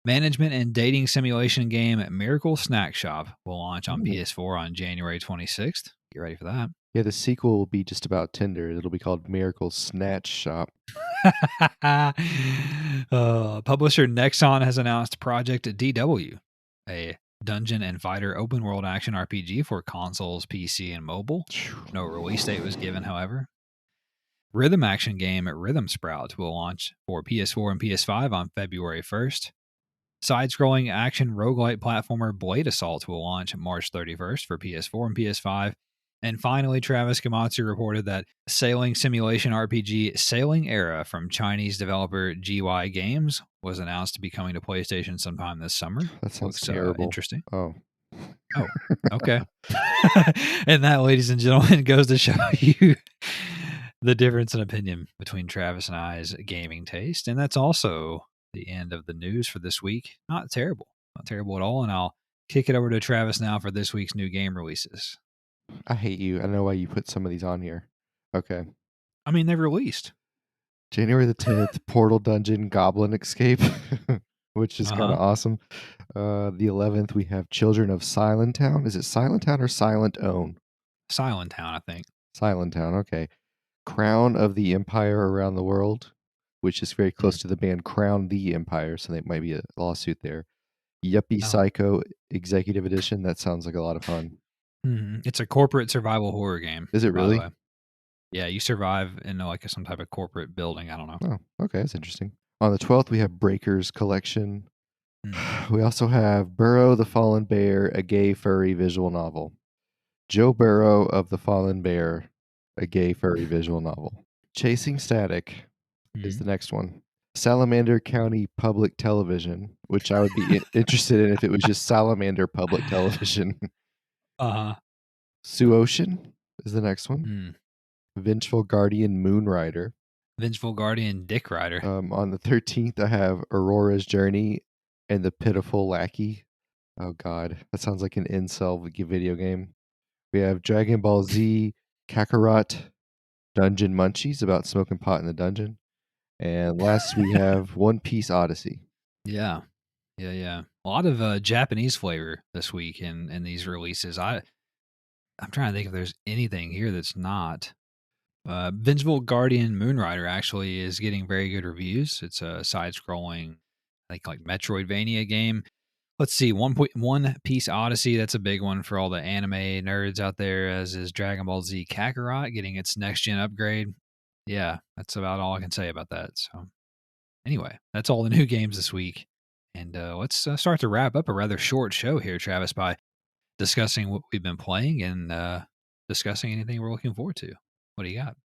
Management and dating simulation game Miracle Snack Shop will launch on Ooh. PS4 on January 26th. Get ready for that. Yeah, the sequel will be just about Tinder. It'll be called Miracle Snatch Shop. Publisher Nexon has announced Project DW, a dungeon and fighter open world action RPG for consoles, PC, and mobile. No release date was given, however. Rhythm action game Rhythm Sprout will launch for PS4 and PS5 on February 1st. Side scrolling action roguelite platformer Blade Assault will launch March 31st for PS4 and PS5. And finally, Travis Kamatsu reported that sailing simulation RPG Sailing Era from Chinese developer GY Games was announced to be coming to PlayStation sometime this summer. That sounds Looks terrible. interesting. Oh. Oh, okay. And that, ladies and gentlemen, goes to show you the difference in opinion between Travis and I's gaming taste. And that's also the end of the news for this week. Not terrible. Not terrible at all. And I'll kick it over to Travis now for this week's new game releases. I hate you. I know why you put some of these on here. Okay. I mean, they've released. January the 10th, Portal Dungeon Goblin Escape, which is kind Uh-huh. of awesome. The 11th, we have Children of Silent Town. Is it Silent Town or Silent Own? Silent Town, I think. Silent Town, okay. Crown of the Empire Around the World, which is very close to the band Crown the Empire, so there might be a lawsuit there. Yuppie Oh. Psycho Executive Edition. That sounds like a lot of fun. It's a corporate survival horror game, Is it by the really? way. Yeah, you survive in like some type of corporate building. I don't know. Oh, okay. That's interesting. On the 12th, we have Breakers Collection. Hmm. We also have Burrow the Fallen Bear, a gay furry visual novel. Joe Burrow of the Fallen Bear, a gay furry visual novel. Chasing Static is the next one. Salamander County Public Television, which I would be interested in if it was just Salamander Public Television. Uh-huh. Sioux Ocean is the next one. Hmm. Vengeful Guardian Moonrider. Vengeful Guardian Dick Rider. On the 13th, I have Aurora's Journey and the Pitiful Lackey. Oh, God. That sounds like an incel video game. We have Dragon Ball Z Kakarot Dungeon Munchies about smoking pot in the dungeon. And last, we have One Piece Odyssey. Yeah. Yeah. A lot of Japanese flavor this week in these releases. I'm trying to think if there's anything here that's not. Vengeful Guardian Moonrider actually is getting very good reviews. It's a side-scrolling, I think, like Metroidvania game. Let's see, One Piece Odyssey. That's a big one for all the anime nerds out there. As is Dragon Ball Z Kakarot getting its next gen upgrade. Yeah, that's about all I can say about that. So, anyway, that's all the new games this week. And let's start to wrap up a rather short show here, Travis, by discussing what we've been playing and discussing anything we're looking forward to. What do you got?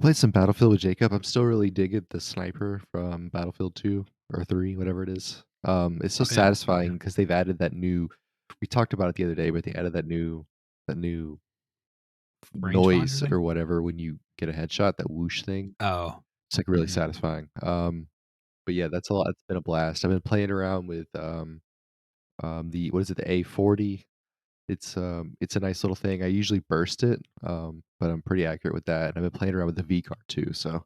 Played some Battlefield with Jacob. I'm still really digging the sniper from Battlefield 2 or 3, whatever it is. It's so Oh, yeah. satisfying because they've added that new. We talked about it the other day, but they added that new Rangefinder noise thing? or whatever when you get a headshot, that whoosh thing. Oh. It's like really Mhm. satisfying. But yeah, that's a lot. It's been a blast. I've been playing around with The what is it? The A40. It's a nice little thing. I usually burst it, but I'm pretty accurate with that. And I've been playing around with the V card too, so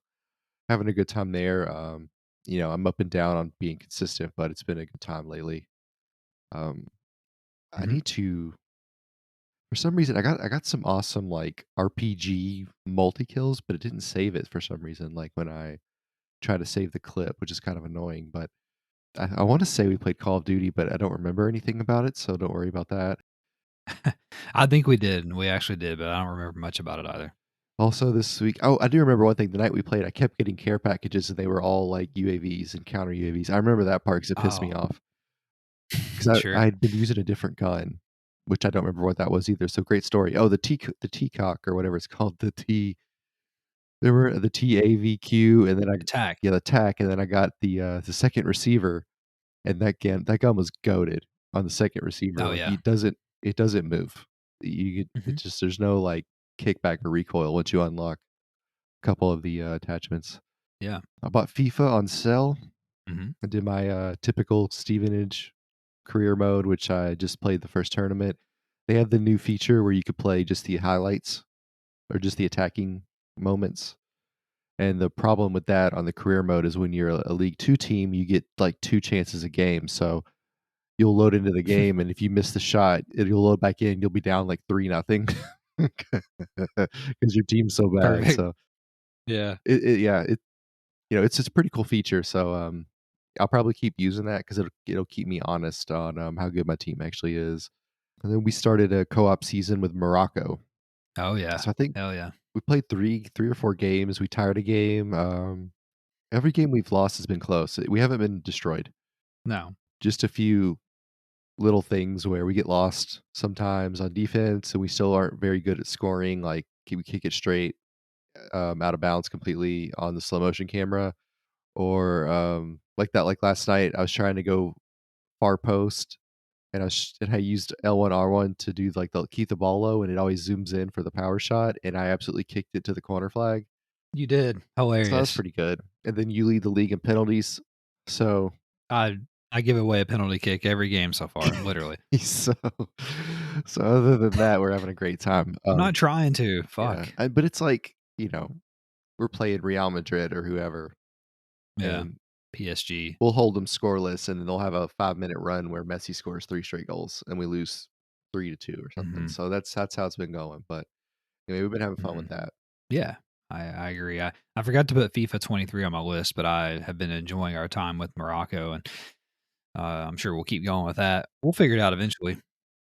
having a good time there. I'm up and down on being consistent, but it's been a good time lately. Um, I Mhm. need to for some reason I got some awesome like RPG multi kills, but it didn't save it for some reason. Like when I try to save the clip, which is kind of annoying. But I want to say we played Call of Duty, but I don't remember anything about it, so don't worry about that. I think we did, and we actually did, but I don't remember much about it either. Also this week, oh, I do remember one thing. The night we played, I kept getting care packages, and they were all like UAVs and counter UAVs. I remember that part because it pissed me Oh, off because I sure. had been using a different gun, which I don't remember what that was either. So great story. Oh, the Teacock or whatever it's called. There were the TAVQ, and then I Attack. yeah the TAC, and then I got the second receiver, and that gun was goated on the second receiver. Oh, Like yeah. it doesn't move. Mhm. It's just there's no like kickback or recoil once you unlock a couple of the attachments. Yeah. I bought FIFA on sale. Mhm. I did my typical Stevenage career mode, which I just played the first tournament. They have the new feature where you could play just the highlights or just the attacking moments. And the problem with that on the career mode is when you're a League Two team, you get like two chances a game. So you'll load into the game, and if you miss the shot, you'll load back in. You'll be down like 3-0 because your team's so bad. Perfect. So Yeah. yeah, it's a pretty cool feature. So I'll probably keep using that because it'll keep me honest on how good my team actually is. And then we started a co-op season with Morocco. Oh, yeah. So I think Hell yeah. we played three or four games. We tired a game. Every game we've lost has been close. We haven't been destroyed. No. Just a few little things where we get lost sometimes on defense, and we still aren't very good at scoring. Like we kick it straight out of bounds completely on the slow motion camera, or like that. Like last night, I was trying to go far post, and I used L1 R1 to do like the keep the ball low, and it always zooms in for the power shot, and I absolutely kicked it to the corner flag. You did. So that's Hilarious. pretty good. And then you lead the league in penalties. So I I give away a penalty kick every game so far, literally. so so other than that, we're having a great time. I'm not trying to. Yeah, Fuck. but it's like, we're playing Real Madrid or whoever, Yeah. and PSG. we'll hold them scoreless, and then they'll have a 5-minute run where Messi scores 3 straight goals, and we lose 3-2 or something. Mhm. So that's how it's been going, but, we've been having fun with Mhm. that. Yeah. I agree. I forgot to put FIFA 23 on my list, but I have been enjoying our time with Morocco, and I'm sure we'll keep going with that. We'll figure it out eventually,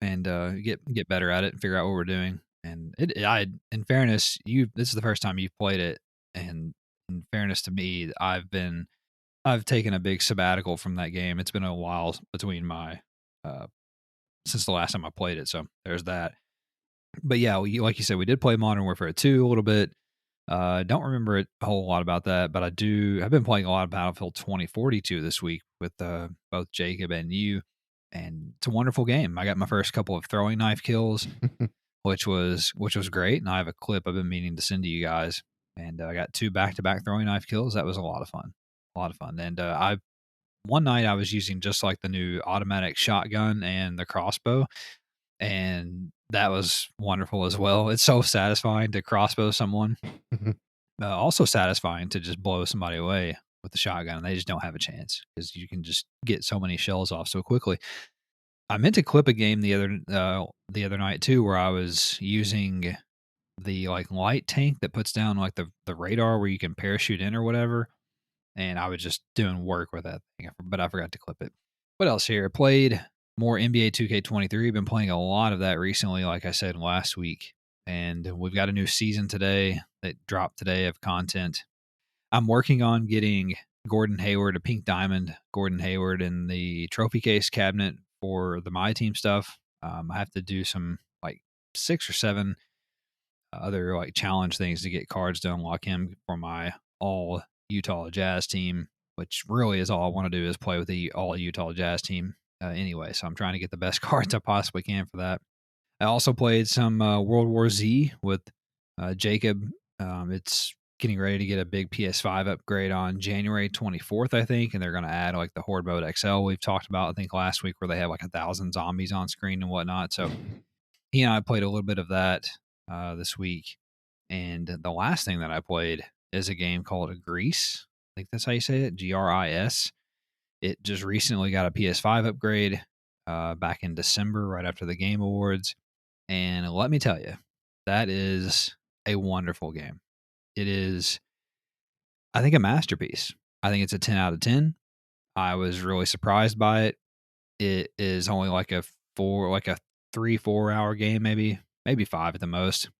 and get better at it and figure out what we're doing. And in fairness, this is the first time you've played it, and in fairness to me, I've taken a big sabbatical from that game. It's been a while between my uh, since the last time I played it, so there's that. But yeah, like you said, we did play Modern Warfare 2 a little bit. Don't remember a whole lot about that, but I do. I've been playing a lot of Battlefield 2042 this week with both Jacob and you, and it's a wonderful game. I got my first couple of throwing knife kills, which was great, and I have a clip I've been meaning to send to you guys. And I got two back to back throwing knife kills. That was a lot of fun, a lot of fun. And I one night I was using just like the new automatic shotgun and the crossbow, and that was wonderful as well. It's so satisfying to crossbow someone. Also satisfying to just blow somebody away with the shotgun, and they just don't have a chance because you can just get so many shells off so quickly. I meant to clip a game the other night too, where I was using the like light tank that puts down like the radar where you can parachute in or whatever, and I was just doing work with that thing, but I forgot to clip it. What else here? I played more NBA 2K23. Been playing a lot of that recently, like I said last week, and we've got a new season today that dropped today of content. I'm working on getting Gordon Hayward, a pink diamond Gordon Hayward, in the trophy case cabinet for the My Team stuff. I have to do some like 6 or 7 other like challenge things to get cards to unlock him for my all Utah Jazz team, which really is all I want to do is play with the all Utah Jazz team anyway. So I'm trying to get the best cards I possibly can for that. I also played some World War Z with Jacob. It's getting ready to get a big PS5 upgrade on January 24th, I think, and they're going to add like the Horde Mode XL we've talked about, I think, last week, where they have like 1,000 zombies on screen and whatnot. So he and I played a little bit of that this week. And the last thing that I played is a game called Grease. I think that's how you say it, Gris. It just recently got a PS5 upgrade back in December, right after the Game Awards. And let me tell you, that is a wonderful game. It is, I think, a masterpiece. I think it's a 10 out of 10. I was really surprised by it. It is only like a 3-4 hour game, maybe 5 at the most.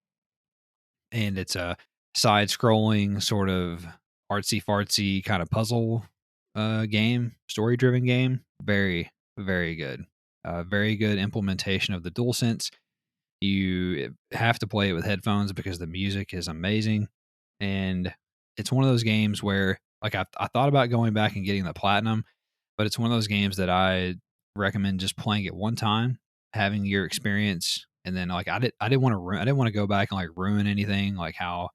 And it's a side scrolling sort of artsy fartsy kind of puzzle game, story driven game. Very, very good. Very good implementation of the DualSense. You have to play it with headphones because the music is amazing. And it's one of those games where, like, I thought about going back and getting the platinum, but it's one of those games that I recommend just playing it one time, having your experience, and then like I didn't want to go back and like ruin anything, like how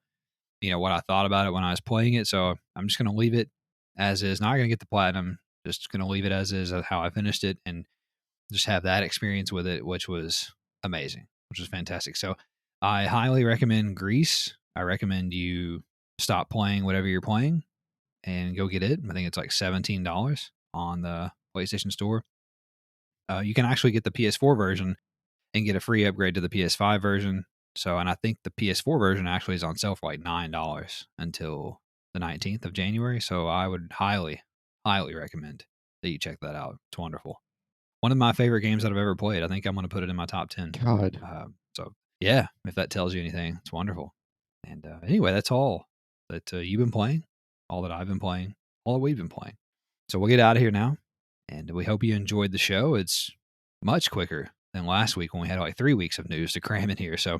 what I thought about it when I was playing it. So I'm just gonna leave it as is. Not gonna get the platinum. Just gonna leave it as is, how I finished it, and just have that experience with it, which was amazing, which was fantastic. So I highly recommend Grease. I recommend you stop playing whatever you're playing and go get it. I think it's like $17 on the PlayStation Store. You can actually get the PS4 version and get a free upgrade to the PS5 version. So, and I think the PS4 version actually is on sale for like $9 until the 19th of January. So I would highly, highly recommend that you check that out. It's wonderful. One of my favorite games that I've ever played. I think I'm going to put it in my top 10. God. So yeah, if that tells you anything, it's wonderful. And anyway, that's all that you've been playing, all that I've been playing, all that we've been playing. So we'll get out of here now. And we hope you enjoyed the show. It's much quicker than last week when we had like 3 weeks of news to cram in here. So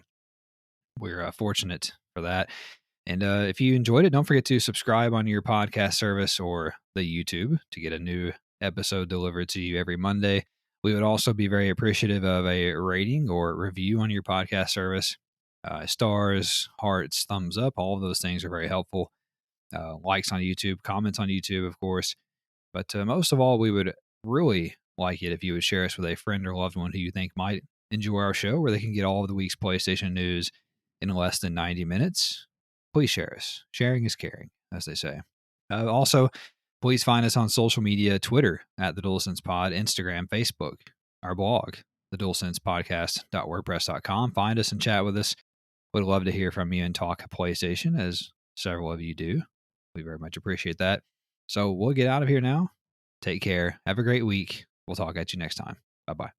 we're fortunate for that. And if you enjoyed it, don't forget to subscribe on your podcast service or the YouTube to get a new episode delivered to you every Monday. We would also be very appreciative of a rating or review on your podcast service. Stars, hearts, thumbs up, all of those things are very helpful. Likes on YouTube, comments on YouTube, of course. But most of all, we would really like it if you would share us with a friend or loved one who you think might enjoy our show, where they can get all of the week's PlayStation news in less than 90 minutes. Please share us. Sharing is caring, as they say. Also, please find us on social media: Twitter at The DualSense Pod, Instagram, Facebook, our blog, thedualsensepodcast.wordpress.com. Find us and chat with us. Would love to hear from you and talk PlayStation, as several of you do. We very much appreciate that. So we'll get out of here now. Take care. Have a great week. We'll talk at you next time. Bye-bye.